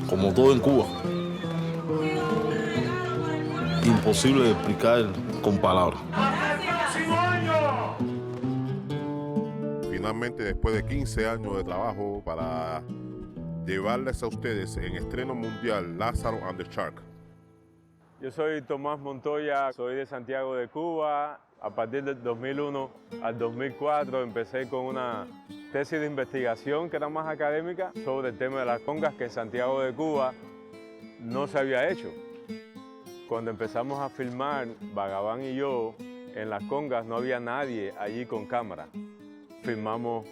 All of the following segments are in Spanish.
Como todo en Cuba, imposible de explicar con palabras. Finalmente, después de 15 años de trabajo para llevarles a ustedes en estreno mundial Lázaro and the Shark. Yo soy Tomás Montoya, soy de Santiago de Cuba. A partir del 2001 al 2004 empecé con una tesis de investigación que era más académica sobre el tema de las congas que en Santiago de Cuba no se había hecho. Cuando empezamos a filmar, Bhagavan y yo, en las congas no había nadie allí con cámara. Filmamos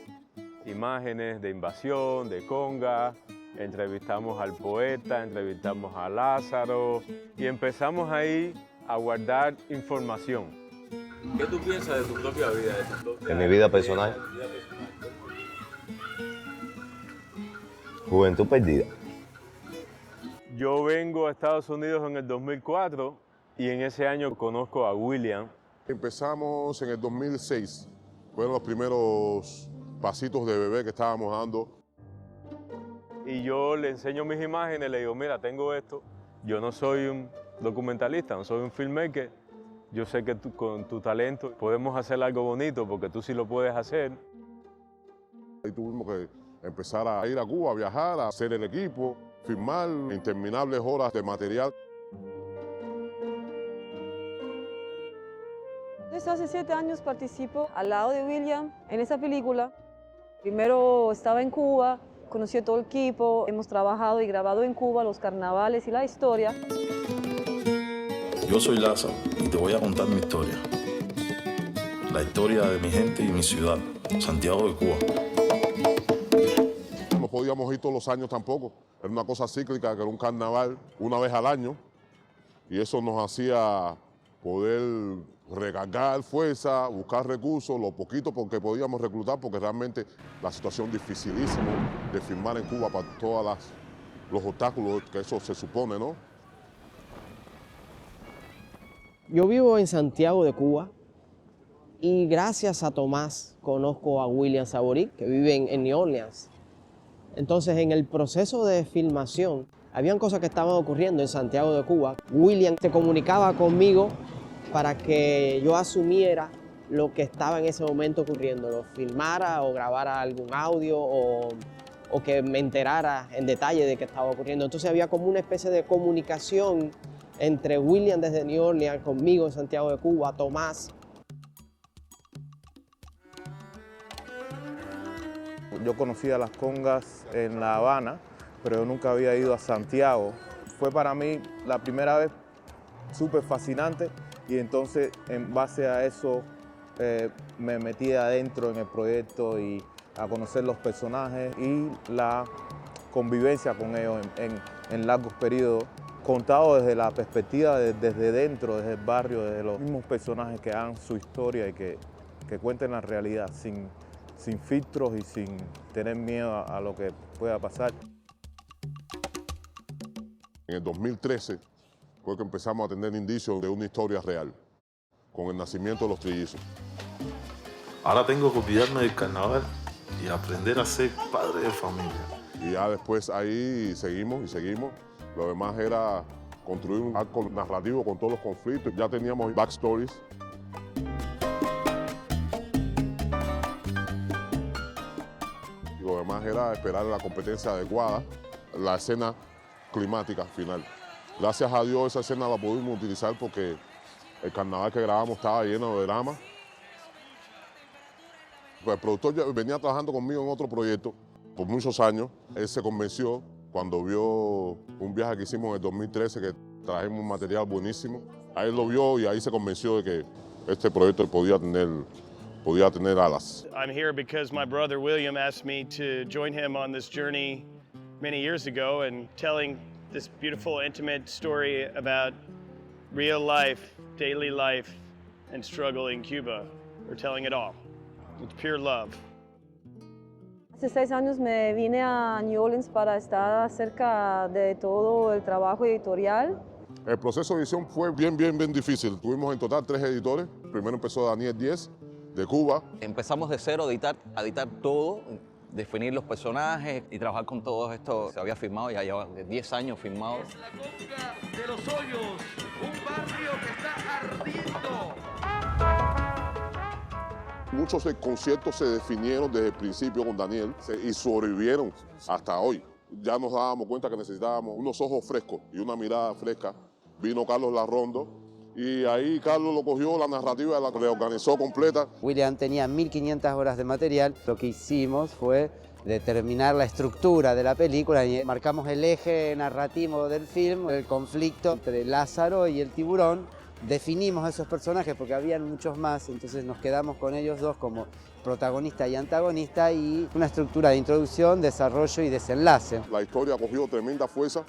imágenes de invasión, de congas, entrevistamos al poeta, entrevistamos a Lázaro y empezamos ahí a guardar información. ¿Qué tú piensas de tu propia vida? De mi vida personal. Juventud perdida. Yo vengo a Estados Unidos en el 2004 y en ese año conozco a William. Empezamos en el 2006, fueron los primeros pasitos de bebé que estábamos dando. Y yo le enseño mis imágenes, le digo, mira, tengo esto. Yo no soy un documentalista, no soy un filmmaker. Yo sé que tú, con tu talento podemos hacer algo bonito porque tú sí lo puedes hacer. Ahí tuvimos que empezar a ir a Cuba, a viajar, a hacer el equipo, filmar interminables horas de material. Desde hace 7 años participo al lado de William en esa película. Primero estaba en Cuba, conocí a todo el equipo, hemos trabajado y grabado en Cuba los carnavales y la historia. Yo soy Lázaro y te voy a contar mi historia. La historia de mi gente y mi ciudad, Santiago de Cuba. No podíamos ir todos los años tampoco. Era una cosa cíclica, que era un carnaval una vez al año. Y eso nos hacía poder recargar fuerza, buscar recursos, lo poquito porque podíamos reclutar, porque realmente la situación dificilísima de filmar en Cuba para todos los obstáculos que eso se supone, ¿no? Yo vivo en Santiago de Cuba y gracias a Tomás conozco a William Saborit, que vive en New Orleans. Entonces, en el proceso de filmación, habían cosas que estaban ocurriendo en Santiago de Cuba. William se comunicaba conmigo para que yo asumiera lo que estaba en ese momento ocurriendo, lo filmara o grabara algún audio o que me enterara en detalle de qué estaba ocurriendo. Entonces había como una especie de comunicación entre William desde New Orleans, conmigo en Santiago de Cuba, Tomás. Yo conocía las congas en La Habana, pero yo nunca había ido a Santiago. Fue para mí la primera vez súper fascinante y entonces en base a eso me metí adentro en el proyecto y a conocer los personajes y la convivencia con ellos en largos periodos, contado desde la perspectiva desde dentro, desde el barrio, desde los mismos personajes que hagan su historia y que cuenten la realidad sin filtros y sin tener miedo a lo que pueda pasar. En el 2013 fue que empezamos a tener indicios de una historia real, con el nacimiento de los trillizos. Ahora tengo que olvidarme del carnaval y aprender a ser padre de familia. Y ya después ahí seguimos y seguimos. Lo demás era construir un arco narrativo con todos los conflictos. Ya teníamos backstories. Y lo demás era esperar la competencia adecuada, la escena climática final. Gracias a Dios esa escena la pudimos utilizar porque el carnaval que grabamos estaba lleno de drama. Pues el productor ya venía trabajando conmigo en otro proyecto por muchos años. Él se convenció cuando vio un viaje que hicimos en el 2013 que trajimos un material buenísimo. Ahí lo vio y ahí se convenció de que este proyecto podía tener alas. I'm here because my brother William asked me to join him on this journey many years ago and telling this beautiful, intimate story about real life, daily life, and struggle in Cuba. We're telling it all. It's pure love. Hace 6 años me vine a New Orleans para estar cerca de todo el trabajo editorial. El proceso de edición fue bien difícil. Tuvimos en total 3 editores. Primero empezó Daniel Diez, de Cuba. Empezamos de cero a editar todo, definir los personajes y trabajar con todo esto. Se había filmado, ya lleva 10 años filmado. Es la conga de Los Hoyos, un barrio que está ardiendo. Muchos conciertos se definieron desde el principio con Daniel y sobrevivieron hasta hoy. Ya nos dábamos cuenta que necesitábamos unos ojos frescos y una mirada fresca. Vino Carlos Larrondo y ahí Carlos lo cogió, la narrativa la reorganizó completa. William tenía 1500 horas de material. Lo que hicimos fue determinar la estructura de la película y marcamos el eje narrativo del film, el conflicto entre Lázaro y el tiburón. Definimos esos personajes porque habían muchos más, entonces nos quedamos con ellos dos como protagonista y antagonista y una estructura de introducción, desarrollo y desenlace. La historia cogió tremenda fuerza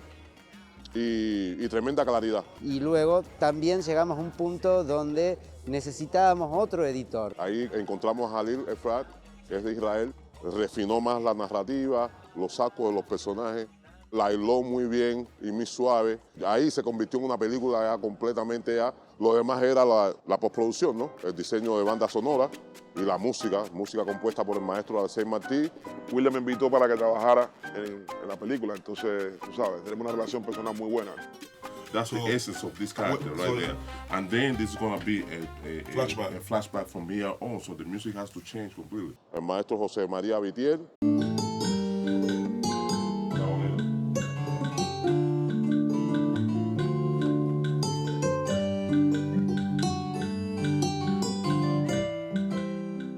y tremenda claridad. Y luego también llegamos a un punto donde necesitábamos otro editor. Ahí encontramos a Halil Efrat, que es de Israel, refinó más la narrativa, los sacos de los personajes, la hiló muy bien y muy suave. Ahí se convirtió en una película ya completamente ya. Lo demás era la postproducción, ¿no? El diseño de banda sonora y la música compuesta por el maestro Alcey Martí. William me invitó para que trabajara en la película, entonces, tú sabes, tenemos una relación personal muy buena. That's the essence of this character right there. And then this is going to be a flashback from here on, so the music has to change completely. El maestro José María Vitier.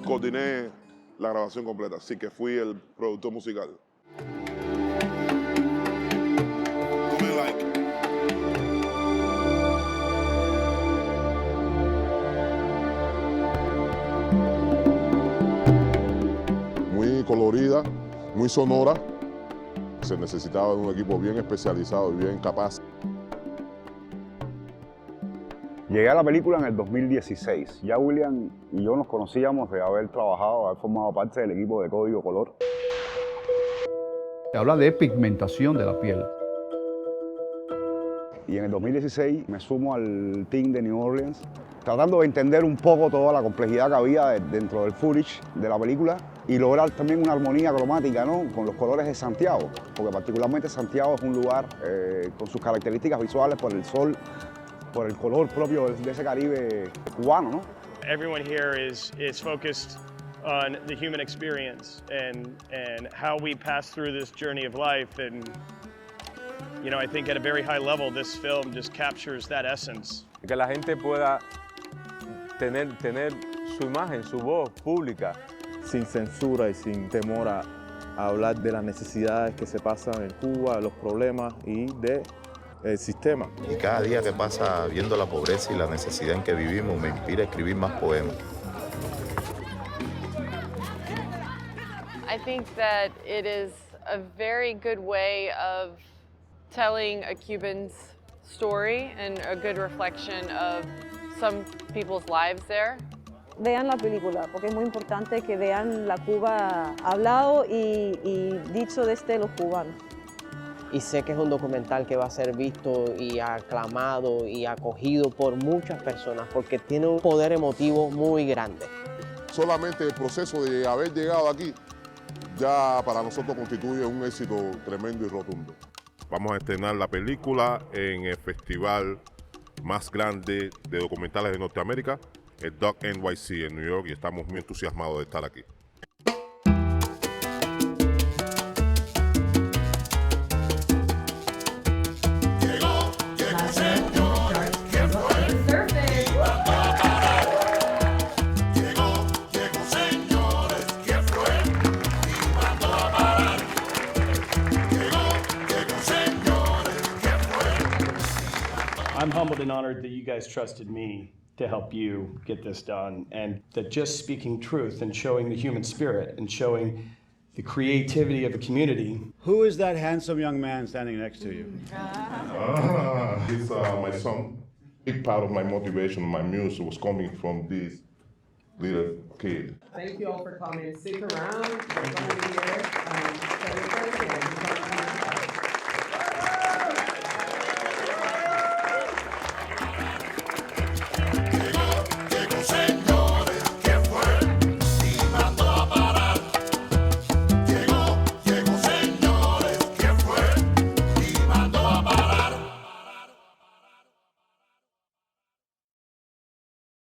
Coordiné la grabación completa, así que fui el productor musical. Muy colorida, muy sonora. Se necesitaba de un equipo bien especializado y bien capaz. Llegué a la película en el 2016. Ya William y yo nos conocíamos de haber trabajado, haber formado parte del equipo de Código Color. Habla de pigmentación de la piel. Y en el 2016 me sumo al team de New Orleans, tratando de entender un poco toda la complejidad que había dentro del footage de la película y lograr también una armonía cromática, ¿no?, con los colores de Santiago, porque particularmente Santiago es un lugar con sus características visuales por el sol, por el color propio de ese Caribe cubano, ¿no? Everyone here is focused on the human experience and how we pass through this journey of life. And you know, I think at a very high level, this film just captures that essence. Que la gente pueda tener su imagen, su voz pública. Sin censura y sin temor a hablar de las necesidades que se pasan en Cuba, los problemas y de el sistema. Y cada día que pasa viendo la pobreza y la necesidad en que vivimos me inspira a escribir más poemas. I think that it is a very good way of telling a Cuban's story and a good reflection of some people's lives there. Vean la película, porque es muy importante que vean la Cuba hablado y dicho desde los cubanos. Y sé que es un documental que va a ser visto y aclamado y acogido por muchas personas porque tiene un poder emotivo muy grande. Solamente el proceso de haber llegado aquí ya para nosotros constituye un éxito tremendo y rotundo. Vamos a estrenar la película en el festival más grande de documentales de Norteamérica, el Doc NYC en New York, y estamos muy entusiasmados de estar aquí. I'm humbled and honored that you guys trusted me to help you get this done, and that just speaking truth and showing the human spirit and showing the creativity of the community. Who is that handsome young man standing next to you? He's my son. Big part of my motivation, my muse was coming from this little Kid. Thank you all for coming. Stick around. We're going to be here.